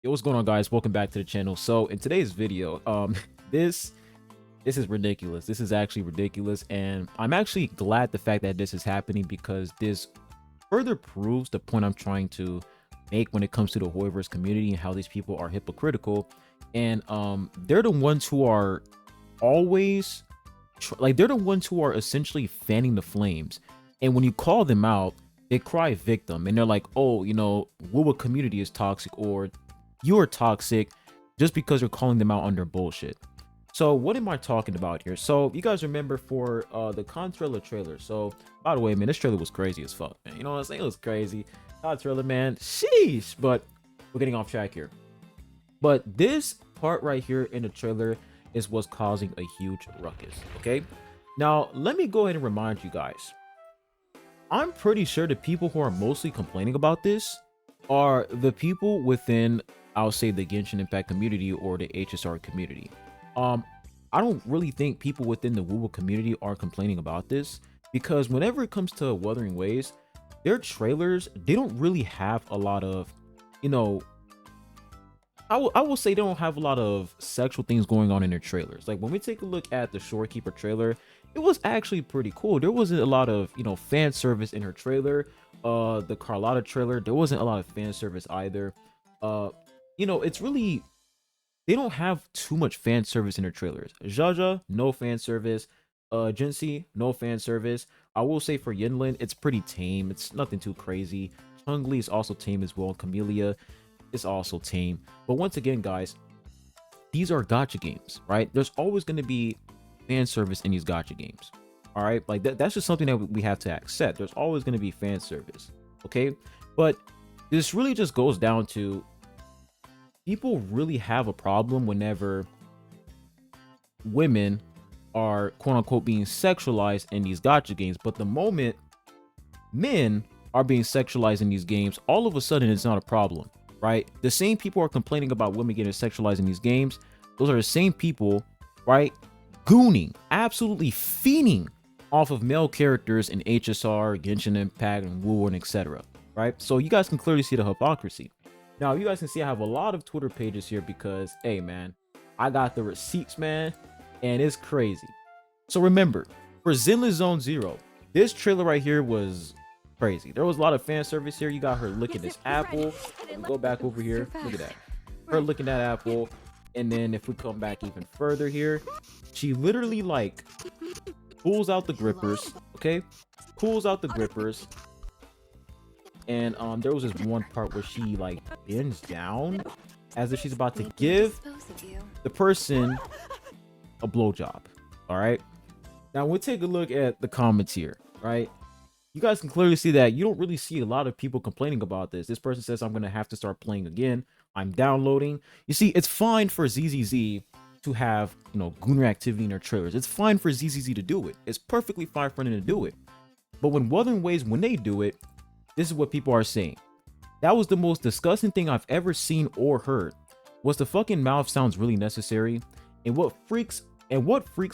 Yo, what's going on, guys? Welcome back to the channel. So in today's video, this is ridiculous. This is actually ridiculous, and I'm actually glad the fact that this is happening, because this further proves the point I'm trying to make when it comes to the hoyoverse community and how these people are hypocritical. And they're the ones who are always they're the ones who are essentially fanning the flames. And when you call them out, they cry victim, and they're like, oh, you know, WuWa community is toxic, or you're toxic, just because you're calling them out on their bullshit. So what am I talking about here? So you guys remember for the Contrailla trailer. So by the way, man, this trailer was crazy as fuck, man. You know what I'm saying? It was crazy. Contrailla, man, sheesh. But we're getting off track here. But this part right here in the trailer is what's causing a huge ruckus. Okay, now let me go ahead and remind you guys, I'm pretty sure the people who are mostly complaining about this are the people within, I'll say, the Genshin Impact community or the HSR community. I don't really think people within the WuWa community are complaining about this, because whenever it comes to Wuthering Waves, their trailers, they don't really have a lot of, you know, I will say they don't have a lot of sexual things going on in their trailers. Like when we take a look at the Shorekeeper trailer, it was actually pretty cool. There wasn't a lot of, you know, fan service in her trailer. The Carlotta trailer, there wasn't a lot of fan service either. You know, it's really, they don't have too much fan service in their trailers. Jaja, no fan service. Jinxie, no fan service. I will say for Yinlin, it's pretty tame. It's nothing too crazy. Chun-Li is also tame as well. Camellia is also tame. But once again, guys, these are gacha games, right? There's always going to be fan service in these gacha games. All right, like that's just something that we have to accept. There's always going to be fan service. Okay, but this really just goes down to, people really have a problem whenever women are quote unquote being sexualized in these gacha games. But the moment men are being sexualized in these games, all of a sudden it's not a problem, right? The same people are complaining about women getting sexualized in these games. Those are the same people, right, gooning, absolutely fiending off of male characters in HSR, Genshin Impact, and WuWa, and etc. Right? So you guys can clearly see the hypocrisy. Now you guys can see I have a lot of Twitter pages here because, hey man, I got the receipts, man, and it's crazy. So remember, for Zenless Zone Zero, this trailer right here was crazy. There was a lot of fan service here. You got her licking this apple. Go back over here. Look at that. Her licking that apple. And then if we come back even further here, she literally like pulls out the grippers. Okay, pulls out the grippers. And there was this one part where she like bends down as if she's about to give the person a blowjob. All right, now we'll take a look at the comments here. Right, you guys can clearly see that you don't really see a lot of people complaining about this. This person says, I'm gonna have to start playing again. I'm downloading. You see, it's fine for ZZZ to have, you know, gooner activity in their trailers. It's fine for ZZZ to do it. It's perfectly fine for them to do it. But when Wuthering Waves, when they do it, this is what people are saying. That was the most disgusting thing I've ever seen or heard. Was the fucking mouth sounds really necessary? And what freaks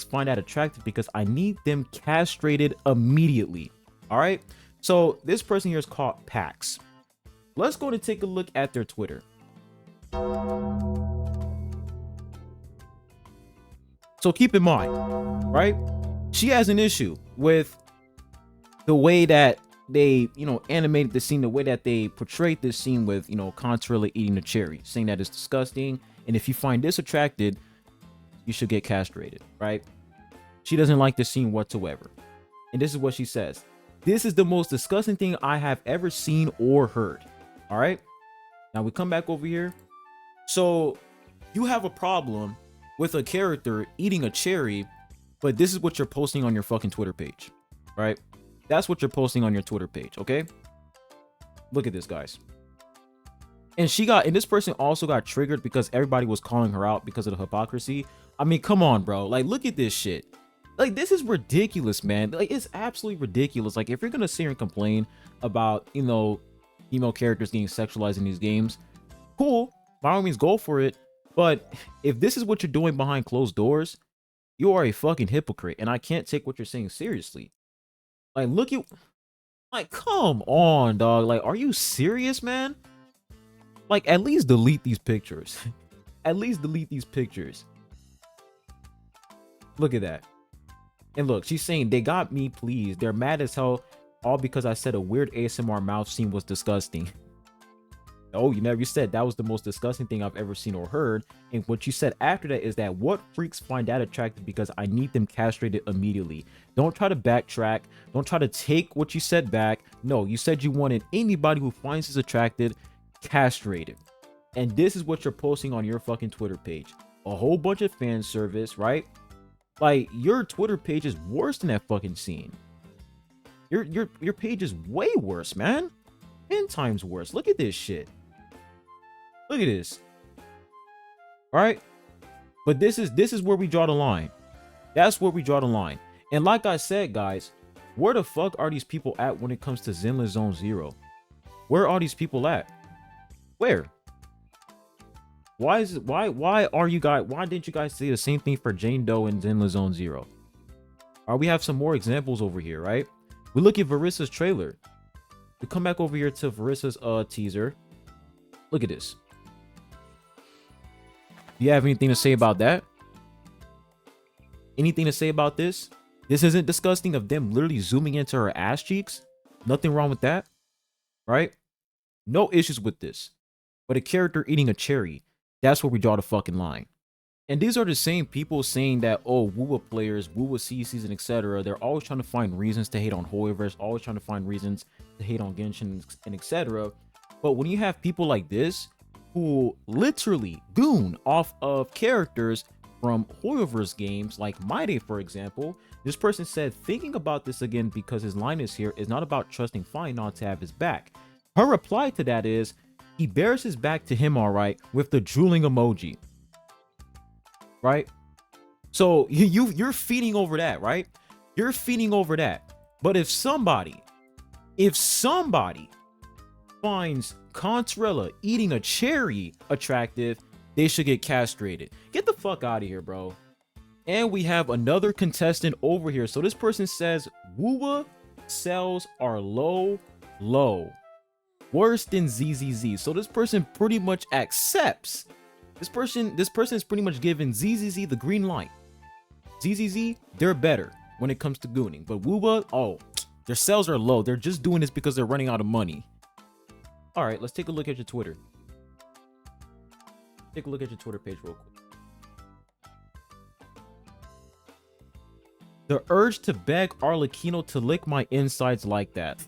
find that attractive, because I need them castrated immediately. All right. So this person here is called Pax. Let's go to take a look at their Twitter. So keep in mind, right? She has an issue with the way that they, you know, animated the scene, the way that they portrayed this scene with, you know, Contrailla eating a cherry, saying that it's disgusting. And if you find this attracted, you should get castrated, right? She doesn't like the scene whatsoever. And this is what she says. This is the most disgusting thing I have ever seen or heard. All right. Now we come back over here. So you have a problem with a character eating a cherry, but this is what you're posting on your fucking Twitter page, right? That's what you're posting on your Twitter page. Okay. Look at this, guys. And this person also got triggered because everybody was calling her out because of the hypocrisy. I mean, come on, bro. Like, look at this shit. Like, this is ridiculous, man. Like, it's absolutely ridiculous. Like, if you're gonna sit here and complain about, you know, female characters getting sexualized in these games, cool, by all means, go for it. But if this is what you're doing behind closed doors, you are a fucking hypocrite, and I can't take what you're saying seriously. Like, look at, like, come on, dog. Like, are you serious, man? Like, at least delete these pictures. At least delete these pictures. Look at that. And look, she's saying they got me, please. They're mad as hell, all because I said a weird ASMR mouth scene was disgusting. Oh, you said that was the most disgusting thing I've ever seen or heard. And what you said after that is that what freaks find that attractive because I need them castrated immediately. Don't try to backtrack. Don't try to take what you said back. No, you said you wanted anybody who finds this attractive castrated. And this is what you're posting on your fucking Twitter page. A whole bunch of fan service, right? Like, your Twitter page is worse than that fucking scene. Your page is way worse, man. 10 times worse. Look at this shit. Look at this. All right. But this is where we draw the line. That's where we draw the line. And like I said, guys, where the fuck are these people at when it comes to Zenless Zone Zero? Where are these people at? Where? Why didn't you guys say the same thing for Jane Doe and Zenless Zone Zero? We have some more examples over here, right? We look at Varissa's trailer. We come back over here to Varissa's teaser. Look at this. Do you have anything to say about that? Anything to say about this? This isn't disgusting of them literally zooming into her ass cheeks. Nothing wrong with that, right? No issues with this. But a character eating a cherry, that's where we draw the fucking line. And these are the same people saying that, oh, WuWa players, WuWa CCs, and etc. They're always trying to find reasons to hate on hoyoverse, always trying to find reasons to hate on Genshin, and etc. But when you have people like this who literally goon off of characters from hoyoverse games like My Day, for example, this person said, thinking about this again because his line is here is not about trusting Fine not to have his back. Her reply to that is, he bears his back to him, all right, with the drooling emoji. Right? So you're feeding over that, right? You're feeding over that. But if somebody finds Contrella eating a cherry attractive, they should get castrated. Get the fuck out of here, bro. And we have another contestant over here. So this person says WuWa sales are low. Worse than ZZZ. So this person pretty much accepts. This person is pretty much giving ZZZ the green light. ZZZ, they're better when it comes to gooning. But WuWa, oh, their sales are low. They're just doing this because they're running out of money. All right, let's take a look at your Twitter. Take a look at your Twitter page real quick. The urge to beg Arlecchino to lick my insides like that.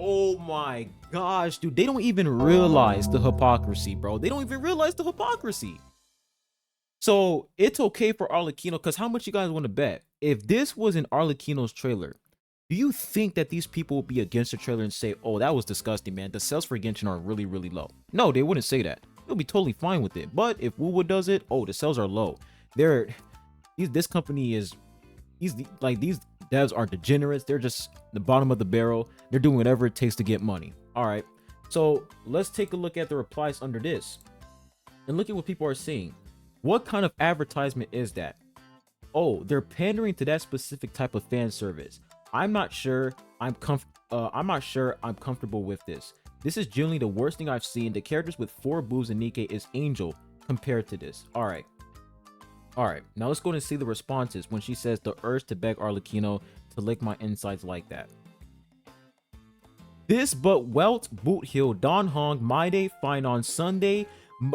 Oh my gosh, dude. They don't even realize the hypocrisy, bro. They don't even realize the hypocrisy. So it's okay for Arlecchino, because how much you guys want to bet? If this was in Arlecchino's trailer, do you think that these people would be against the trailer and say, oh, that was disgusting, man. The sales for Genshin are really, really low? No, they wouldn't say that. They'll be totally fine with it. But if WuWa does it, oh, the sales are low. This company is, these devs are degenerates. They're just the bottom of the barrel. They're doing whatever it takes to get money. All right. So let's take a look at the replies under this and look at what people are saying. What kind of advertisement is that? Oh, they're pandering to that specific type of fan service. I'm not sure I'm comfortable with this. This is generally the worst thing I've seen. The characters with 4 boobs and Nikke is Angel compared to this. All right. Now let's go and see the responses when she says the urge to beg Arlecchino to lick my insides like that. This but Welt, Boot Hill, Don Hong, My Day, Fine on Sunday. You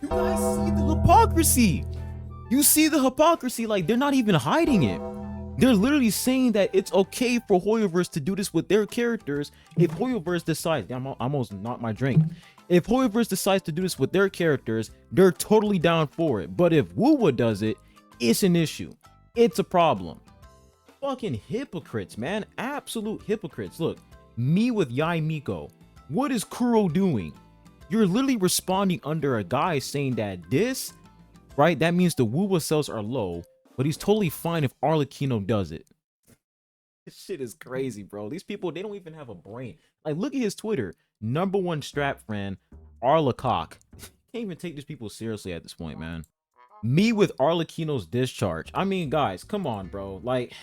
guys see the hypocrisy. You see the hypocrisy. Like, they're not even hiding it. They're literally saying that it's okay for hoyoverse to do this with their characters. If hoyoverse decides, I'm almost not my drink. If hoyoverse decides to do this with their characters, they're totally down for it. But if WuWa does it, it's an issue. It's a problem. Fucking hypocrites, man. Absolute hypocrites. Look, me with Yai Miko. What is Kuro doing? You're literally responding under a guy saying that this, right? That means the WuWa sales are low, but he's totally fine if Arlecchino does it. This shit is crazy, bro. These people, they don't even have a brain. Like, look at his Twitter. #1 strap friend, Arlecock. Can't even take these people seriously at this point, man. Me with Arlecchino's discharge. I mean, guys, come on, bro. Like,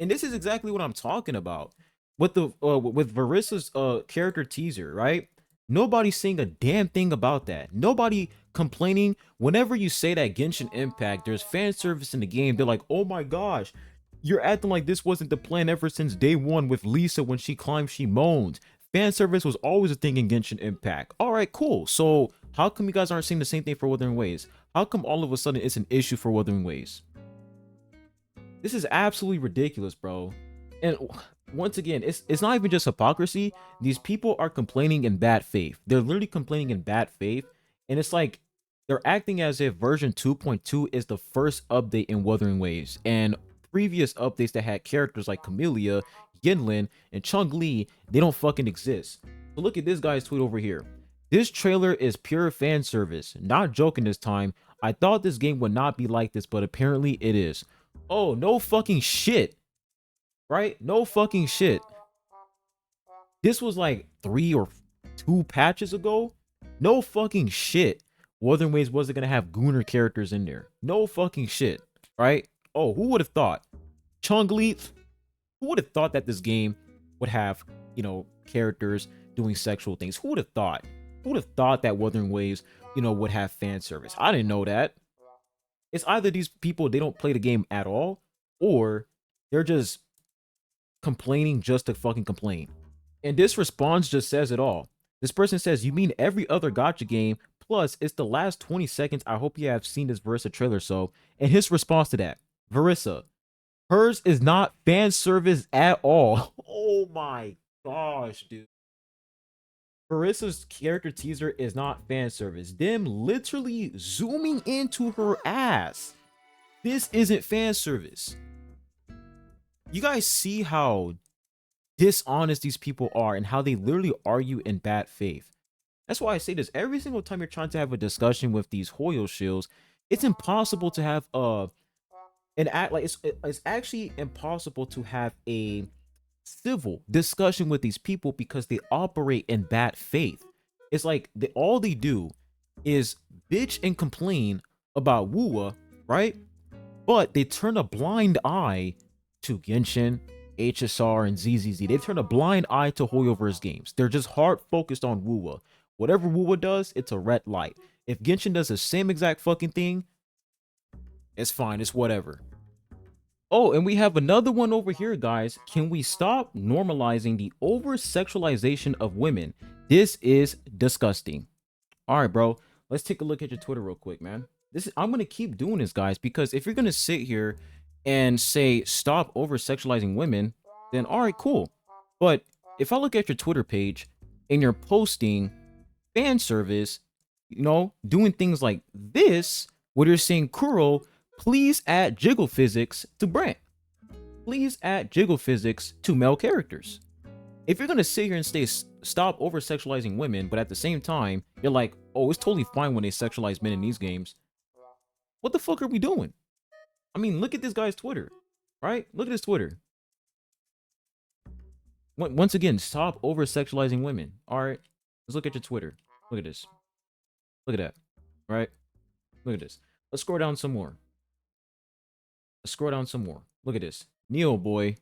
And this is exactly what I'm talking about. With the with Varissa's character teaser, right? Nobody's saying a damn thing about that. Nobody complaining. Whenever you say that Genshin Impact, there's fan service in the game, they're like, oh my gosh, you're acting like this wasn't the plan ever since day one with Lisa. When she climbs, she moans. Fan service was always a thing in Genshin Impact. All right, cool. So how come you guys aren't saying the same thing for Wuthering Waves? How come all of a sudden it's an issue for Wuthering Waves? This is absolutely ridiculous, bro. And once again, it's not even just hypocrisy. These people are complaining in bad faith. They're literally complaining in bad faith. And it's like they're acting as if version 2.2 is the first update in Wuthering Waves. And previous updates that had characters like Camellia, Yinlin, and Chung Li, they don't fucking exist. So look at this guy's tweet over here. This trailer is pure fan service. Not joking this time. I thought this game would not be like this, but apparently it is. Oh, no fucking shit. Right? No fucking shit. This was like 3 or 2 patches ago. No fucking shit. Wuthering Waves wasn't gonna have Gooner characters in there. No fucking shit. Right? Oh, who would have thought? Chung Li, who would have thought that this game would have, you know, characters doing sexual things? Who would have thought? Who would have thought that Wuthering Waves, you know, would have fan service? I didn't know that. It's either these people, they don't play the game at all, or they're just complaining just to fucking complain. And this response just says it all. This person says, you mean every other gacha game, plus it's the last 20 seconds. I hope you have seen this Verissa trailer. So, and his response to that, Verissa, hers is not fan service at all. Oh my gosh, dude. Verissa's character teaser is not fan service. Them literally zooming into her ass. This isn't fan service. You guys see how dishonest these people are and how they literally argue in bad faith. That's why I say this every single time you're trying to have a discussion with these Hoyo shills. It's impossible to have an act like it's actually impossible to have a civil discussion with these people because they operate in bad faith. It's like all they do is bitch and complain about WuWa, right? But they turn a blind eye to Genshin, HSR, and ZZZ. They turn a blind eye to hoyoverse games. They're just hard focused on WuWa. Whatever WuWa does, it's a red light. If Genshin does the same exact fucking thing, it's fine. It's whatever. Oh, and we have another one over here, guys. Can we stop normalizing the over-sexualization of women? This is disgusting. All right, bro. Let's take a look at your Twitter real quick, man. I'm going to keep doing this, guys, because if you're going to sit here and say stop over-sexualizing women, then all right, cool. But if I look at your Twitter page and you're posting fan service, you know, doing things like this, where you're saying, Kuro, please add jiggle physics to Brent. Please add jiggle physics to male characters. If you're going to sit here and say stop over-sexualizing women, but at the same time, you're like, oh, it's totally fine when they sexualize men in these games. What the fuck are we doing? I mean, look at this guy's Twitter, right? Look at his Twitter. Once again, stop over-sexualizing women. All right, let's look at your Twitter. Look at this. Look at that, right? Look at this. Let's scroll down some more. Let's scroll down some more. Look at this. Neo boy.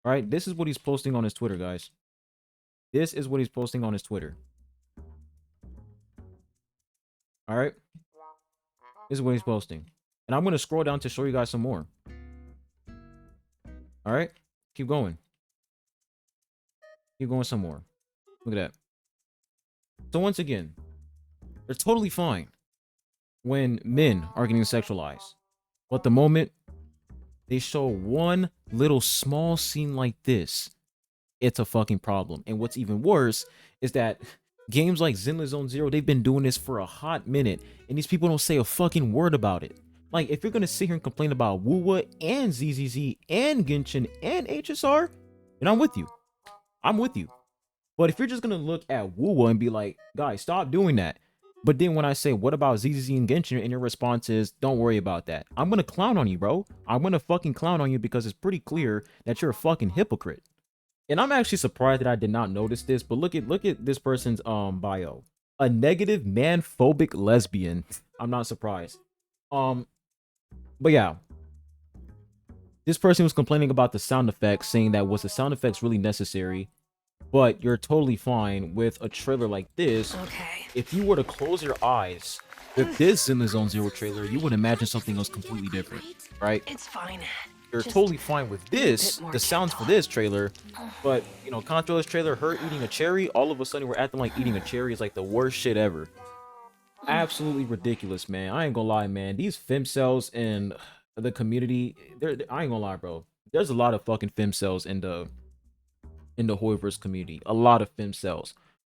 All right, this is what he's posting on his Twitter, guys. This is what he's posting on his Twitter. All right. This is what he's posting. And I'm going to scroll down to show you guys some more. All right. Keep going. Keep going some more. Look at that. So once again, they're totally fine when men are getting sexualized. But the moment they show one little small scene like this, it's a fucking problem. And what's even worse is that games like Zenless Zone Zero, they've been doing this for a hot minute, and these people don't say a fucking word about it. Like, if you're gonna sit here and complain about WuWa and ZZZ and Genshin and HSR, then I'm with you. I'm with you. But if you're just gonna look at WuWa and be like, guys, stop doing that. But then when I say, what about ZZZ and Genshin? And your response is, don't worry about that. I'm gonna clown on you, bro. I'm gonna fucking clown on you because it's pretty clear that you're a fucking hypocrite. And I'm actually surprised that I did not notice this, but look at this person's bio. A negative man-phobic lesbian. I'm not surprised. But yeah. This person was complaining about the sound effects, saying that was the sound effects really necessary? But you're totally fine with a trailer like this. Okay. If you were to close your eyes with this in the Zone Zero trailer, you would imagine something else completely different, right? It's fine. You're Just totally fine with this, more the sounds for gentle. this trailer, but you know, Controller's trailer, her eating a cherry, all of a sudden we're acting like eating a cherry is like the worst shit ever. Absolutely ridiculous, man. I ain't gonna lie, man. These femcells in the community, I ain't gonna lie, bro. There's a lot of fucking femcells in the hoyoverse community. A lot of femcells.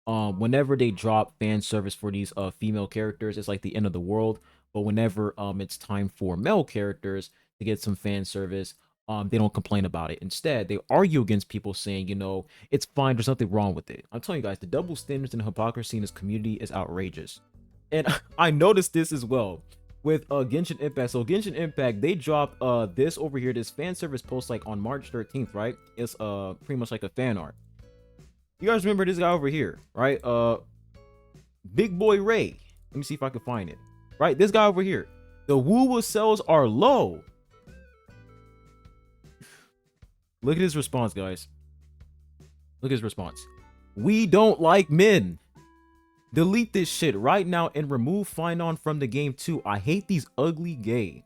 Whenever they drop fan service for these female characters, it's like the end of the world. But whenever it's time for male characters to get some fan service, they don't complain about it. Instead, they argue against people saying, you know, it's fine, there's nothing wrong with it. I'm telling you guys, the double standards and hypocrisy in this community is outrageous. And I noticed this as well with Genshin Impact. So Genshin Impact, they dropped this over here, this fan service post like on March 13th, right? It's pretty much like a fan art. You guys remember this guy over here, right? Big Boy Ray. Let me see if I can find it. Right, this guy over here. The WuWa sales are low. Look at his response, guys. Look at his response. We don't like men. Delete this shit right now and remove Finon from the game too. I hate these ugly gay.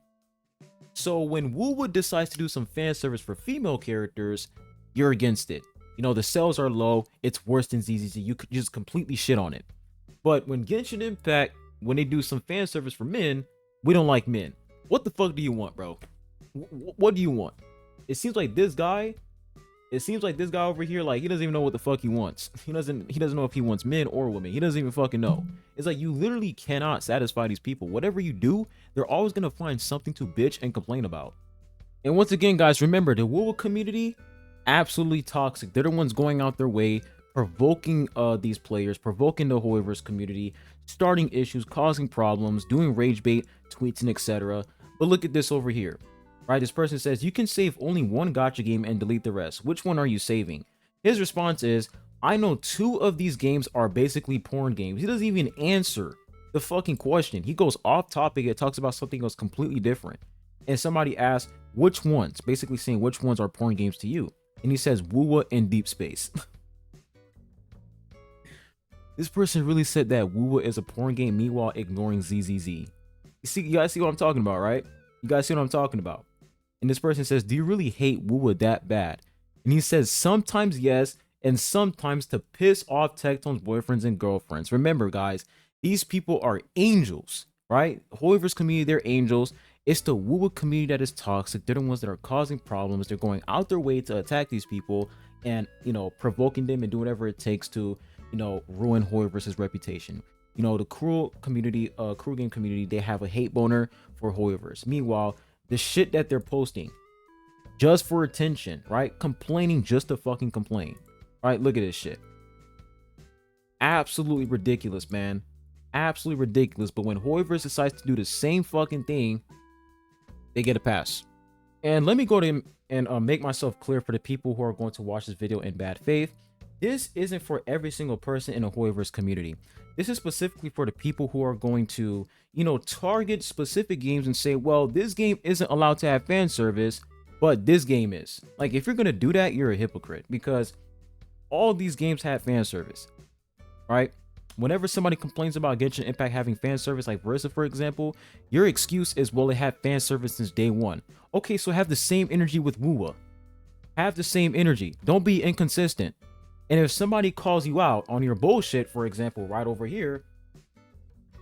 So when WuWa decides to do some fan service for female characters, you're against it. You know, the sales are low. It's worse than ZZZ. You could just completely shit on it. But when Genshin Impact, when they do some fan service for men, we don't like men. What the fuck do you want, bro? What do you want? It seems like this guy over here, like, he doesn't even know what the fuck he wants. He doesn't know if he wants men or women. He doesn't even fucking know. It's like you literally cannot satisfy these people. Whatever you do, they're always gonna find something to bitch and complain about. And once again, guys, remember, the WuWa community, absolutely toxic. They're the ones going out their way, provoking these players, provoking the hoyoverse community, starting issues, causing problems, doing rage bait tweets and etc. But look at this over here. Right, this person says you can save only one gacha game and delete the rest. Which one are you saving? His response is, I know 2 of these games are basically porn games. He doesn't even answer the fucking question. He goes off topic and talks about something else completely different. And somebody asks, which ones? Basically saying which ones are porn games to you. And he says WuWa and Deep Space. This person really said that WuWa is a porn game, meanwhile ignoring ZZZ. You guys see what I'm talking about, right? You guys see what I'm talking about? And this person says, do you really hate WuWa that bad? And he says, sometimes yes, and sometimes to piss off Tectone's boyfriends and girlfriends. Remember, guys, these people are angels, right? Hoyoverse community, they're angels. It's the WuWa community that is toxic. They're the ones that are causing problems. They're going out their way to attack these people and, you know, provoking them and do whatever it takes to, you know, ruin Hoyoverse's reputation. You know, the cruel community, cruel game community, they have a hate boner for Hoyoverse. Meanwhile, the shit that they're posting just for attention, right? Complaining just to fucking complain, right? Look at this shit. Absolutely ridiculous, man. Absolutely ridiculous. But when Hoyoverse decides to do the same fucking thing, they get a pass. And let me go to him and make myself clear for the people who are going to watch this video in bad faith. This isn't for every single person in the Hoyoverse community. This is specifically for the people who are going to, you know, target specific games and say, well, this game isn't allowed to have fan service, but this game is. Like, if you're going to do that, you're a hypocrite, because all these games have fan service, right? Whenever somebody complains about Genshin Impact having fan service, like Versa, for example, your excuse is, well, it had fan service since day one. Okay, so have the same energy with WuWa. Have the same energy. Don't be inconsistent. And if somebody calls you out on your bullshit, for example, right over here,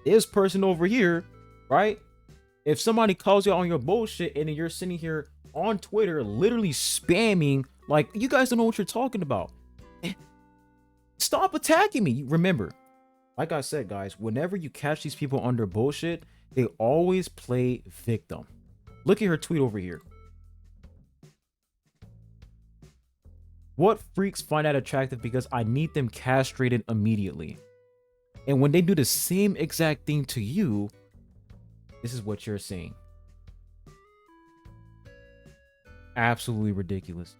this person over here, right? If somebody calls you out on your bullshit and then you're sitting here on Twitter literally spamming, like, you guys don't know what you're talking about. Stop attacking me. Remember, like I said, guys, whenever you catch these people under bullshit, they always play victim. Look at her tweet over here. What freaks find that attractive because I need them castrated immediately. And when they do the same exact thing to you, this is what you're saying. Absolutely ridiculous.